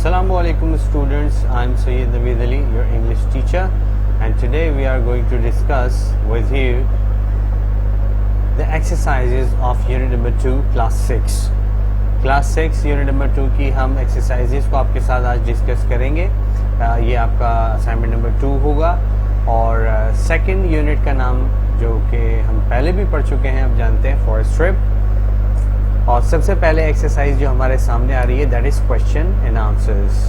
Assalamu alaikum students, I am Sayyid Naveed Ali, your English teacher, and today we are going to discuss with you the exercises of unit number 2 class 6. Class 6 unit number 2 की हम exercises को आपके साथ आज discuss करेंगे. ये आपका assignment number 2 होगा और second unit का नाम जो कि हम पहले भी पढ़ चुके हैं, अब जानते हैं forest trip. और सबसे पहले एक्सरसाइज जो हमारे सामने आ रही है that is question and answers.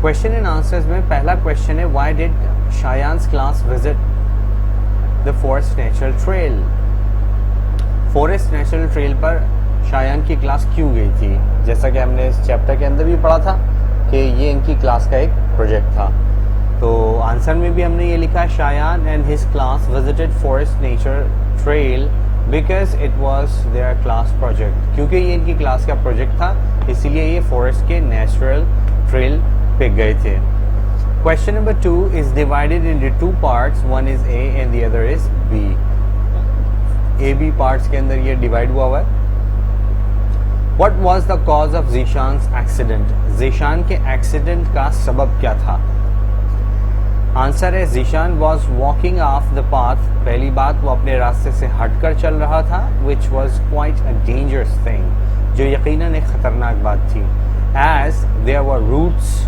Question and answers में पहला क्वेश्चन है why did Shayan's class visit the forest natural trail. Forest natural trail पर शायान की क्लास क्यों गई थी? जैसा कि हमने इस चैप्टर के अंदर भी पढ़ा था कि ये इनकी क्लास का एक प्रोजेक्ट था. तो आंसर में भी हमने ये लिखा Shayan and his class visited forest nature trail because it was their class project. क्योंकि ये इनकी क्लास का प्रोजेक्ट था इसीलिए ये फॉरेस्ट के नेचुरल ट्रेल पे गए थे. Question number 2 is divided into 2 parts, one is A and the other is B. A B parts के अंदर ये डिवाइड हुआ हुआ है. What was the cause of Zeeshan's accident. Zeeshan के एक्सीडेंट का सबब क्या था? आंसर है Zeeshan was walking off the path. पहली बात वो अपने रास्ते से हटकर चल रहा था which was quite a dangerous thing, जो यकीनन एक खतरनाक बात थी. As there were roots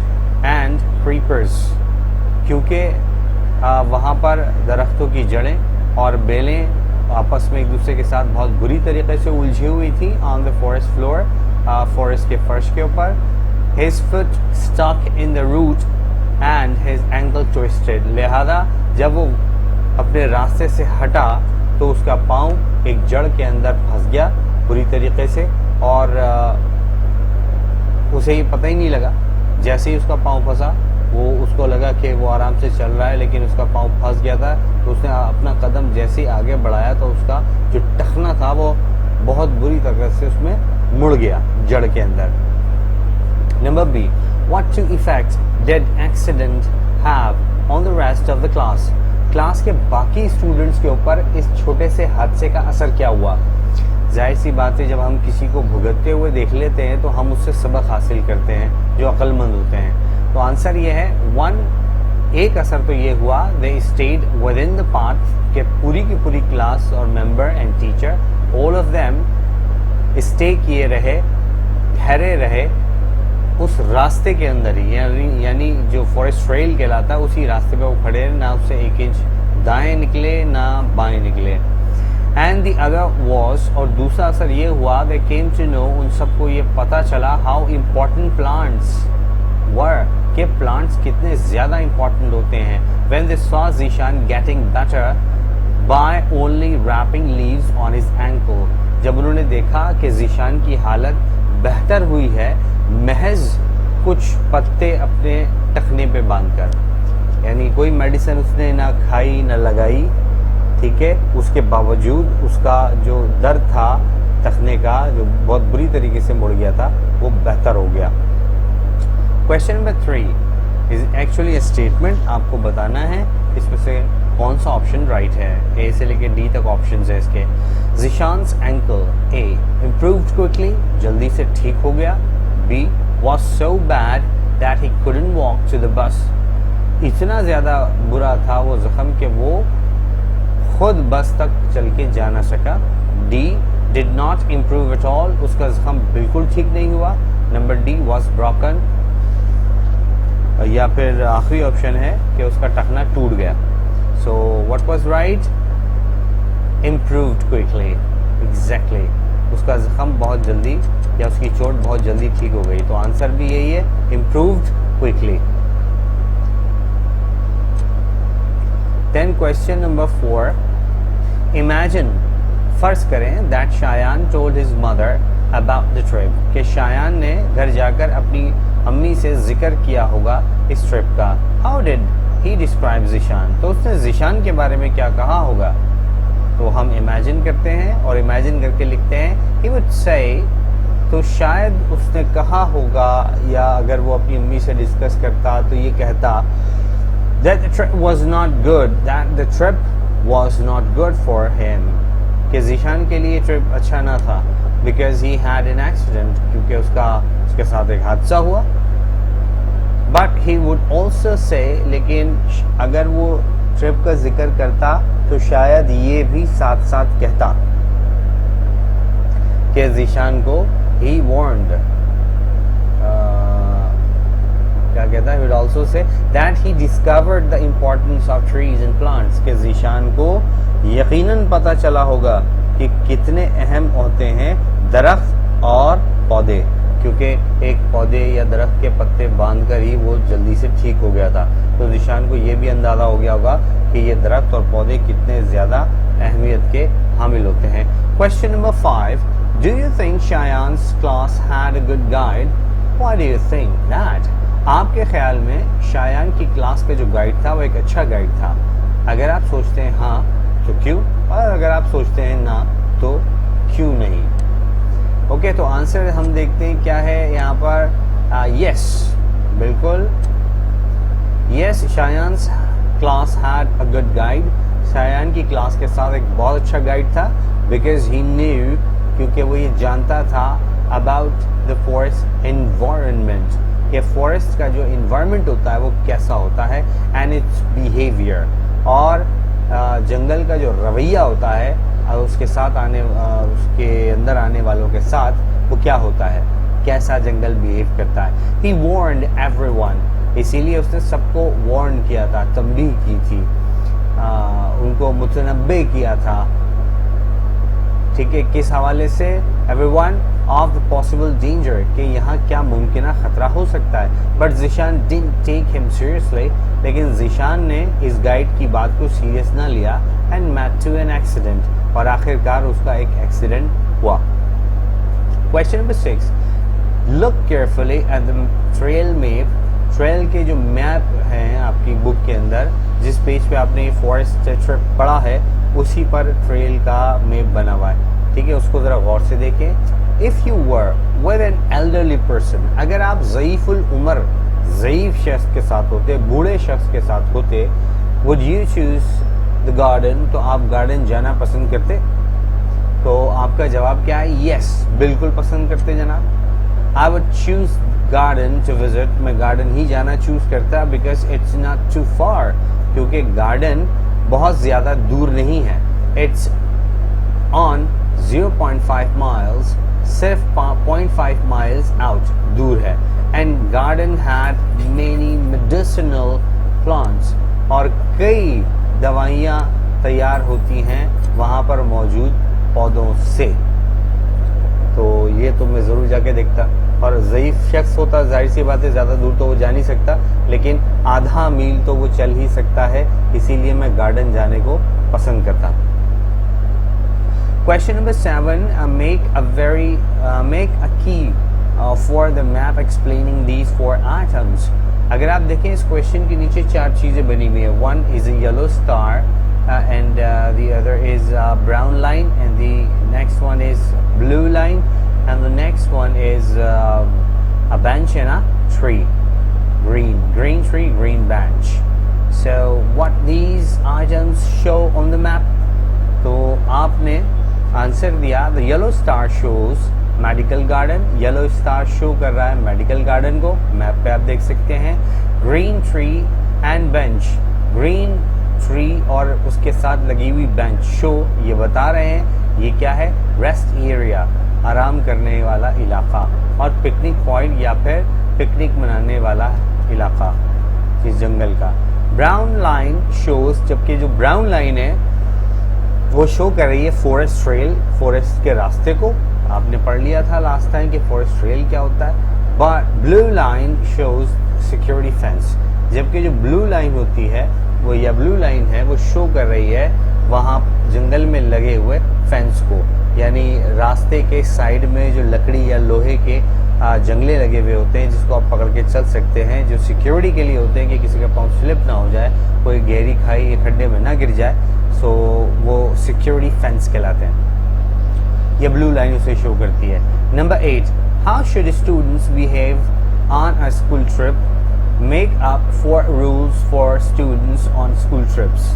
and creepers, क्योंकि वहाँ पर दरख्तों की जड़ें और बेलें आपस में एक दूसरे के साथ बहुत बुरी तरीके से उलझी हुई थी on the forest floor, forest के फर्श के ऊपर. His foot stuck in the root and his ankle twisted. लिहाजा जब वो अपने रास्ते से हटा तो उसका पाँव एक जड़ के अंदर फंस गया बुरी तरीके से और उसे ये पता ही नहीं लगा. जैसे ही उसका पाँव फंसा वो उसको लगा कि वो आराम से चल रहा है, लेकिन उसका पाँव फंस गया था. तो उसने अपना कदम जैसे ही आगे बढ़ाया तो उसका जो टखना था वो बहुत बुरी तरह से उसमें मुड़ गया जड़ के अंदर. Number B, what two effects did accident have on the rest of the class? Class के बाकी स्टूडेंट्स के ऊपर इस छोटे से हादसे का असर क्या हुआ? जाहिर सी बात है, जब हम किसी को भुगतते हुए देख लेते हैं तो हम उससे सबक हासिल करते हैं जो अक्लमंद होते हैं. तो आंसर ये है वन, एक असर तो ये हुआ they stayed with in the path, के पूरी की पूरी क्लास और member and teacher all of them stay किए रहे, ठहरे रहे उस रास्ते के अंदर ही, यानी जो फॉरेस्ट ट्रेल कहलाता है उसी रास्ते पे वो खड़े, ना उससे एक इंच दाएं निकले ना बाएं निकले. एंड द अदर वॉज, और दूसरा असर ये हुआ दे केम टू नो, उन सबको ये पता चला हाउ इम्पोर्टेंट प्लांट्स वर, के प्लांट्स कितने ज़्यादा इम्पोर्टेंट होते हैं. When they saw Zeeshan getting better by only wrapping leaves on his ankle. जब उन्होंने देखा कि ज़ीशान की हालत बेहतर हुई है महज कुछ पत्ते अपने टखने पे बांधकर, यानी कोई मेडिसिन उसने ना खाई ना लगाई, ठीक है, उसके बावजूद उसका जो दर्द था टखने का जो बहुत बुरी तरीके से मुड़ गया था वो बेहतर हो गया. Question number 3 is actually a statement. आपको बताना है इसमें से कौन सा ऑप्शन राइट है. ए से लेकर डी तक ऑप्शन है इसके. ज़ीशान्स एंकल ए इम्प्रूव्ड क्विकली, जल्दी से ठीक हो गया. B was so bad that he couldn't walk to the bus. इतना ज़्यादा बुरा था वो ज़ख्म कि वो खुद बस तक चल के जा ना सका. D did not improve at all, उसका ज़ख्म बिल्कुल ठीक नहीं हुआ. नंबर D was broken, या फिर आखिरी ऑप्शन है कि उसका टखना टूट गया. So what was right? Improved quickly. Exactly. उसका ज़ख्म बहुत जल्दी या उसकी चोट बहुत जल्दी ठीक हो गई. तो आंसर भी यही है, improved quickly. Then question number 4, imagine, फर्ज करें that Shayan told his mother about the trip, कि शायान ने घर जाकर अपनी अम्मी से जिक्र किया होगा इस ट्रिप का. How did he describe Zeeshan, तो उसने ज़ीशान के बारे में क्या कहा होगा? तो हम इमेजिन करते हैं और इमेजिन करके लिखते हैं ही वुड से, तो शायद उसने कहा होगा, या अगर वो अपनी अम्मी से डिस्कस करता तो ये कहता that the trip was not good, that the trip was not good for him, कि ज़ीशान के लिए ट्रिप अच्छा ना था. because he had an accident, क्योंकि उसके साथ एक हादसा हुआ. But he would also say, लेकिन अगर वो ट्रिप का जिक्र करता तो शायद ये भी साथ साथ कहता कि ज़ीशान को he warned, क्या कहता है, he would also say that he discovered the importance of trees and plants, कि ज़ीशान को यकीनन पता चला होगा कि कितने अहम होते हैं दरख्त और पौधे, क्योंकि एक पौधे या दरख्त के पत्ते बांधकर ही वो जल्दी से ठीक हो गया था. तो ज़ीशान को ये भी अंदाज़ा हो गया होगा कि ये दरख्त और पौधे कितने ज़्यादा अहमियत के हामिल होते हैं. Question number 5. Do you think Shayan's class had a good guide? Why do you think that? आपके ख्याल में शायान की क्लास का जो गाइड था वो एक अच्छा गाइड था? अगर आप सोचते हैं हाँ तो क्यों, और अगर आप सोचते हैं ना तो क्यों नहीं. ओके, तो आंसर हम देखते हैं क्या है यहाँ पर. यस, बिल्कुल yes, Shayan's class had a good guide. Shayan की क्लास के साथ एक बहुत अच्छा गाइड था. बिकॉज ही न्यू, क्योंकि वो ये जानता था अबाउट द फॉरेस्ट एनवायरनमेंट, कि फॉरेस्ट का जो इन्वायरमेंट होता है वो कैसा होता है, एंड इट्स बिहेवियर, और जंगल का जो रवैया होता है उसके साथ उसके अंदर आने वालों के साथ वो क्या होता है, कैसा जंगल बिहेव करता है. ही वार्नड एवरीवन, इसीलिए उसने सबको वार्न किया था, तंबीह की थी, उनको मुतनब्बे किया था. ठीक है, किस हवाले से? Everyone of the possible danger, कि यहाँ क्या मुमकिन खतरा हो सकता है. But Zeeshan didn't take him seriously, लेकिन ज़ीशान ने इस गाइड की बात को सीरियस ना लिया. And met to an accident, और आखिरकार उसका एक एक्सीडेंट हुआ. Question number 6. Look carefully at the trail map. Trail के जो मैप हैं आपकी बुक के अंदर, जिस पेज पे आपने ये फॉरेस्ट ट्रिप पढ़ा है उसी पर ट्रेल का मैप बना हुआ है. ठीक है, उसको ज़रा गौर से देखें. If you were with an elderly person, अगर आप ज़ईफ़ुल उम्र, ज़ईफ़ शख्स के साथ होते, बूढ़े शख्स के साथ होते, would you choose the garden, तो आप गार्डन जाना पसंद करते? तो आपका जवाब क्या है? यस, बिल्कुल पसंद करते जनाब. I would choose garden to visit, मैं गार्डन ही जाना चूज़ करता, because it's not too far, क्योंकि गार्डन बहुत ज़्यादा दूर नहीं है. इट्स ऑन 0.5 माइल्स, सिर्फ 0.5 माइल्स आउट दूर है. And garden had many medicinal plants, और कई दवाइयाँ तैयार होती हैं वहाँ पर मौजूद पौधों से. तो ये तो मैं ज़रूर जाके देखता. और ज़ईफ़ शख्स होता, जाहिर सी बात है ज़्यादा दूर तो वो जा नहीं सकता, लेकिन आधा मील तो वो चल ही सकता है, इसीलिए मैं गार्डन जाने को पसंद करता. Question number 7. मेक अ की for the map explaining these 4 items. अगर आप देखें इस क्वेश्चन के नीचे 4 चीज़ें बनी हुई है. 1 is a yellow star, and the other is brown line, and the next one is blue line, and the next one is a bench and a tree, green tree, green bench. So what these items show on the map? तो आपने answer दिया, the yellow star shows medical garden. Yellow star show कर रहा है medical garden को, map पे आप देख सकते हैं. Green tree and bench, green tree और उसके साथ लगी हुई बेंच शो, ये बता रहे हैं ये क्या है? रेस्ट एरिया, आराम करने वाला इलाका, और पिकनिक पॉइंट या फिर पिकनिक मनाने वाला इलाका इस जंगल का. ब्राउन लाइन शोज, जबकि जो ब्राउन लाइन है वो शो कर रही है फॉरेस्ट ट्रेल, फॉरेस्ट के रास्ते को. आपने पढ़ लिया था लास्ट टाइम कि फॉरेस्ट ट्रेल क्या होता है. But blue line shows security fence, जबकि जो ब्लू लाइन होती है वो, या ब्लू लाइन है, वो शो कर रही है वहाँ जंगल में लगे हुए फेंस को, यानी रास्ते के साइड में जो लकड़ी या लोहे के जंगले लगे हुए होते हैं जिसको आप पकड़ के चल सकते हैं, जो सिक्योरिटी के लिए होते हैं कि किसी का पाँव स्लिप ना हो जाए, कोई गहरी खाई या खड्डे में ना गिर जाए. सो वो सिक्योरिटी फेंस कहलाते हैं. ये ब्लू लाइन उसे शो करती है. Number 8. How should students behave on a school trip? Make up 4 rules for students on school trips.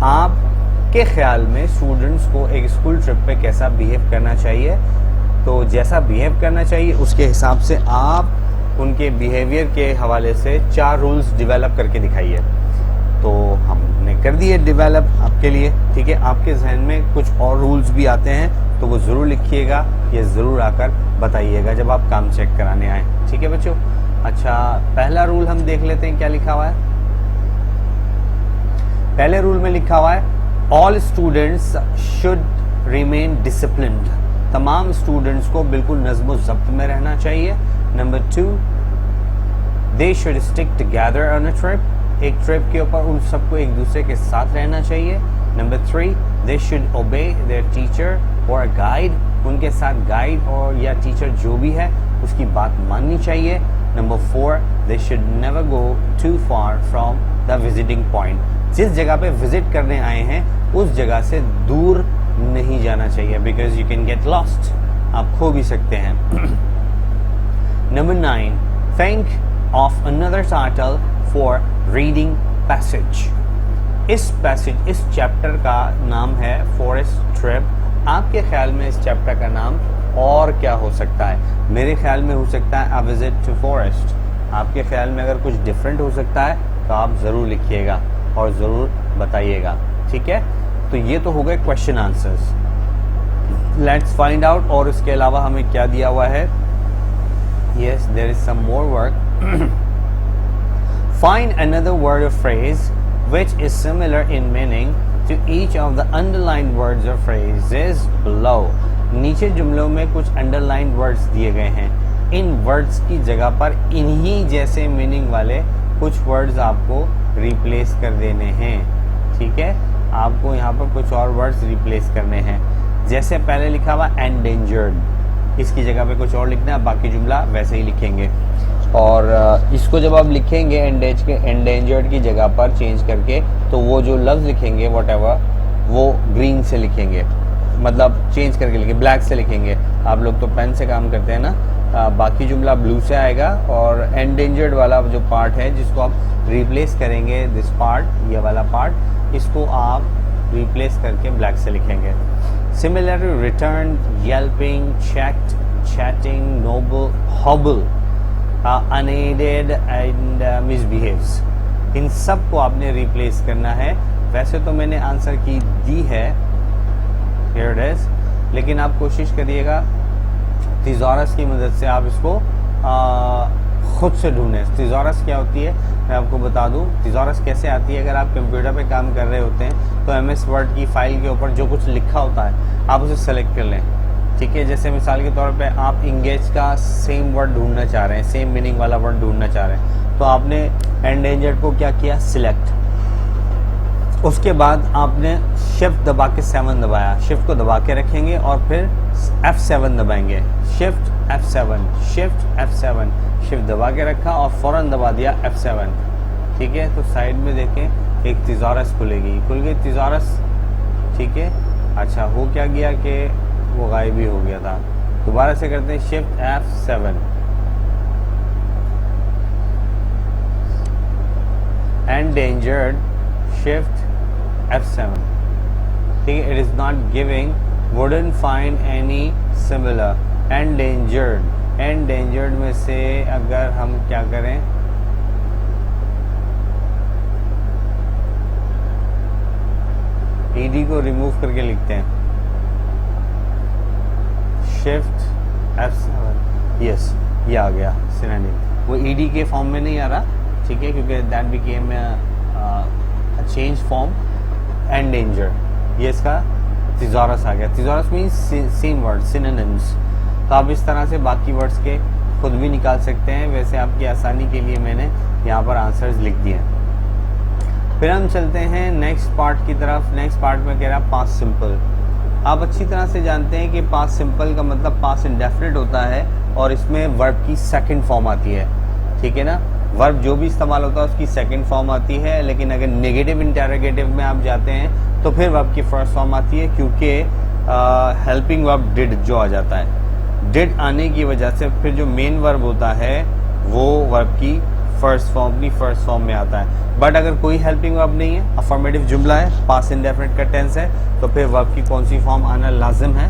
आपके ख्याल में स्टूडेंट्स को एक स्कूल ट्रिप पे कैसा बिहेव करना चाहिए? तो जैसा बिहेव करना चाहिए उसके हिसाब से आप उनके बिहेवियर के हवाले से 4 रूल्स डेवलप करके दिखाइए। तो हमने कर दिए डेवलप आपके लिए, ठीक है। आपके जहन में कुछ और रूल्स भी आते हैं तो वो ज़रूर लिखिएगा, ये ज़रूर आकर बताइएगा जब आप काम चेक कराने आए, ठीक है बच्चों। अच्छा, पहला रूल हम देख लेते हैं क्या लिखा हुआ है। पहले रूल में लिखा हुआ है all students should remain disciplined. तमाम स्टूडेंट्स को बिल्कुल नज़्म ज़ब्त में रहना चाहिए। Number 2, they should stick together on a trip. एक ट्रिप के ऊपर उन सबको एक दूसरे के साथ रहना चाहिए। नंबर 3, दे शुड ओबे देयर टीचर और अ गाइड। उनके साथ गाइड और या टीचर जो भी है उसकी बात माननी चाहिए। Number 4, they should never go too far from the visiting point. जिस जगह पे विजिट करने आए हैं उस जगह से दूर नहीं जाना चाहिए, because you can get lost, आप खो भी सकते हैं। Number 9, think of another title for reading passage. इस चैप्टर का नाम है फॉरेस्ट ट्रिप। आपके ख्याल में इस चैप्टर का नाम और क्या हो सकता है? मेरे ख्याल में हो सकता है अ विजिट टू फॉरेस्ट। आपके ख्याल में अगर कुछ डिफरेंट हो सकता है तो आप ज़रूर लिखिएगा और ज़रूर बताइएगा, ठीक है। तो ये तो हो गए question answers. Let's find out और इसके अलावा हमें क्या दिया हुआ है। Yes, there is some more work. Find another word और phrase which is similar in meaning to each of the underlined words or phrases below। नीचे जुमलों में कुछ underlined words दिए गए हैं। इन words की जगह पर इन्हीं जैसे मीनिंग वाले कुछ words आपको replace कर देने हैं, ठीक है। आपको यहाँ पर कुछ और वर्ड्स रिप्लेस करने हैं। जैसे पहले लिखा हुआ एंडेंजर्ड, इसकी जगह पे कुछ और लिखना है, बाकी जुमला वैसे ही लिखेंगे। और इसको जब आप लिखेंगे एंडेंजर्ड की जगह पर चेंज करके, तो वो जो लफ्ज़ लिखेंगे व्हाटएवर वो ग्रीन से लिखेंगे, मतलब चेंज करके लिखेंगे, ब्लैक से लिखेंगे। आप लोग तो पेन से काम करते हैं ना। बाकी जुमला ब्लू से आएगा और एंडेंजर्ड वाला जो पार्ट है जिसको आप रिप्लेस करेंगे, दिस पार्ट, ये वाला पार्ट, इसको आप रिप्लेस करके ब्लैक से लिखेंगे। Similarly return, yelping, checked, chatting, noble, hobble, unaided and misbehaves, इन सब को आपने रिप्लेस करना है। वैसे तो मैंने आंसर की दी है, हियर इट इज, लेकिन आप कोशिश करिएगा थिज़ॉरस की मदद से आप इसको खुद से ढूंढें। थिज़ॉरस क्या होती है मैं आपको बता दूं। थिज़ॉरस कैसे आती है, अगर आप कंप्यूटर पे काम कर रहे होते हैं तो एमएस वर्ड की फाइल के ऊपर जो कुछ लिखा होता है आप उसे सेलेक्ट कर लें, ठीक है। जैसे मिसाल के तौर पे आप इंगेज का सेम वर्ड ढूंढना चाह रहे हैं, सेम मीनिंग वाला वर्ड ढूंढना चाह रहे हैं, तो आपने एंडेंजर्ड को क्या किया, सिलेक्ट। उसके बाद आपने शिफ्ट दबा के 7 दबाया, शिफ्ट को दबा के रखेंगे और फिर F7 दबाएंगे, shift F7, shift F7, shift दबा के रखा और फ़ौरन दबा दिया F7, ठीक है। तो साइड में देखें एक थिज़ॉरस खुलेगी, खुल गई थिज़ॉरस, ठीक है। अच्छा, हो क्या गया कि वो गायब ही हो गया था। दोबारा से करते हैं, shift F7, endangered, shift F7, ठीक है। It is not giving, wouldn't find any similar. Endangered में से अगर हम क्या करें, ईडी को रिमूव करके लिखते हैं, शिफ्ट F7, यस, ये आ गया सिनोनिम। वो ईडी के फॉर्म में नहीं आ रहा, ठीक है, क्योंकि that became change form endanger. ये इसका थिज़ॉरस आ गया। Thesaurus means same word, synonyms. तो आप इस तरह से बाकी वर्ड्स के खुद भी निकाल सकते हैं। वैसे आपकी आसानी के लिए मैंने यहाँ पर आंसर्स लिख दिए हैं। फिर हम चलते हैं नेक्स्ट पार्ट की तरफ। नेक्स्ट पार्ट में कह रहा है पास्ट सिंपल। आप अच्छी तरह से जानते हैं कि पास्ट सिंपल का मतलब पास्ट इंडेफिनिट होता है और इसमें वर्ब की सेकंड फॉर्म आती है, ठीक है ना। वर्ब जो भी इस्तेमाल होता है उसकी सेकंड फॉर्म आती है, लेकिन अगर नेगेटिव इंटरोगेटिव में आप जाते हैं तो फिर वर्ब की फर्स्ट फॉर्म आती है, क्योंकि हेल्पिंग वर्ब डिड जो आ जाता है। डिड आने की वजह से फिर जो मेन वर्ब होता है वो वर्ब की फर्स्ट फॉर्म में आता है। बट अगर कोई हेल्पिंग वर्ब नहीं है, अफर्मेटिव जुमला है, पास्ट इंडेफिनिट का टेंस है, तो फिर वर्ब की कौन सी फॉर्म आना लाजिम है,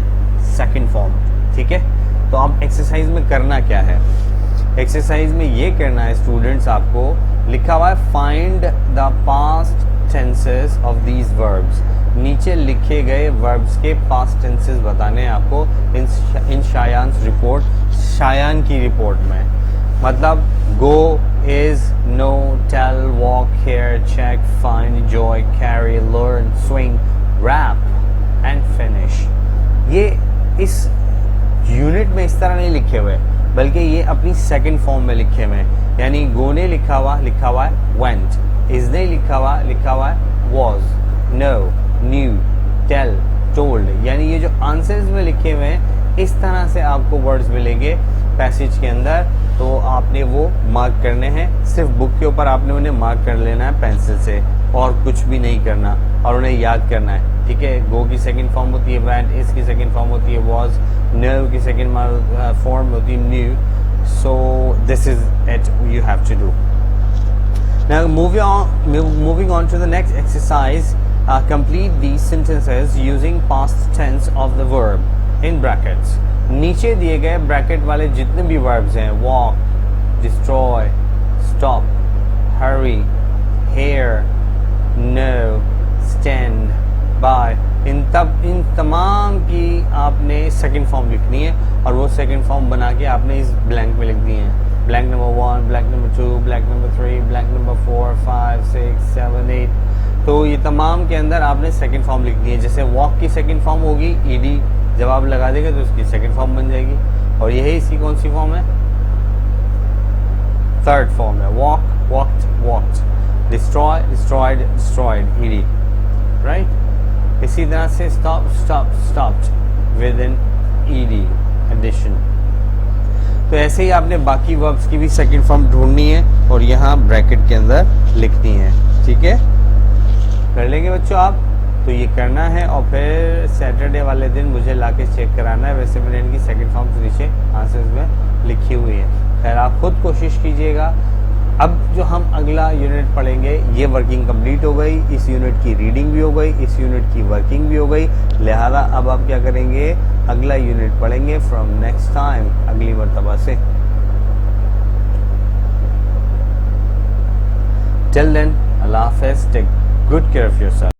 सेकंड फॉर्म, ठीक है। तो अब एक्सरसाइज में करना क्या है, एक्सरसाइज में ये करना है स्टूडेंट्स, आपको लिखा हुआ है find the past tenses of these verbs, नीचे लिखे गए वर्ब्स के पास्ट टेंसेस बताने हैं आपको इन शायान्स रिपोर्ट, शायान की रिपोर्ट में। मतलब go, is, know, tell, walk, hair, check, find, enjoy, carry, learn, swing, wrap and finish. ये इस यूनिट में इस तरह नहीं लिखे हुए, बल्कि ये अपनी सेकंड फॉर्म में लिखे हुए हैं। यानी गो ने लिखा हुआ है वेंट, इज ने लिखा हुआ है was, know, knew, tell, told. यानी ये जो आंसर्स में लिखे हुए हैं इस तरह से आपको वर्ड्स मिलेंगे पैसेज के अंदर, तो आपने वो मार्क करने हैं। सिर्फ बुक के ऊपर आपने उन्हें मार्क कर लेना है पेंसिल से, और कुछ भी नहीं करना, और उन्हें याद करना है। ठीक है, गो की सेकंड फॉर्म होती है वेंट, इस की सेकंड फॉर्म होती है वॉज, नो की सेकंड फॉर्म होती है knew. So this is it you have to do. Now moving on to the next exercise, complete these sentences using past tense of the verb in brackets. नीचे दिए गए bracket वाले जितने भी verbs हैं, walk, destroy, stop, hurry, hear, know, stand, buy, इन तमाम की आपने सेकंड फॉर्म लिखनी है, और वो सेकंड फॉर्म बना के आपने इस ब्लैंक में लिख दी है। Blank number 1, blank number 2, blank number 3, blank number 4, 5, 6, 7, 8। तो ये तमाम के अंदर आपने सेकंड फॉर्म लिख दी है। जैसे वॉक की सेकंड फॉर्म होगी ईडी, जब आप लगा देंगे तो उसकी सेकंड फॉर्म बन जाएगी, और यही इसकी कौन सी फॉर्म है, थर्ड फॉर्म है। Walk, walked, walked, destroy, destroyed, destroyed, ED, right. इसी तरह से stop, stop, stopped with in ED addition. तो ऐसे ही आपने बाकी वर्ब्स की भी सेकंड फॉर्म ढूंढनी है और यहाँ ब्रैकेट के अंदर लिखनी है। ठीक है, कर लेंगे बच्चों आप? तो ये करना है, और फिर सैटरडे वाले दिन मुझे लाके चेक कराना है। वैसे मैंने इनकी सेकंड फॉर्म तो नीचे आंसर्स में लिखी हुई है। खैर, आप खुद कोशिश कीजिएगा। अब जो हम अगला यूनिट पढ़ेंगे, ये वर्किंग कंप्लीट हो गई, इस यूनिट की रीडिंग भी हो गई, इस यूनिट की वर्किंग भी हो गई। लिहाजा अब आप क्या करेंगे, अगला यूनिट पढ़ेंगे फ्रॉम नेक्स्ट टाइम, अगली मर्तबा से। टिल देन, अल्लाह हाफ़िज़, take good care of yourself.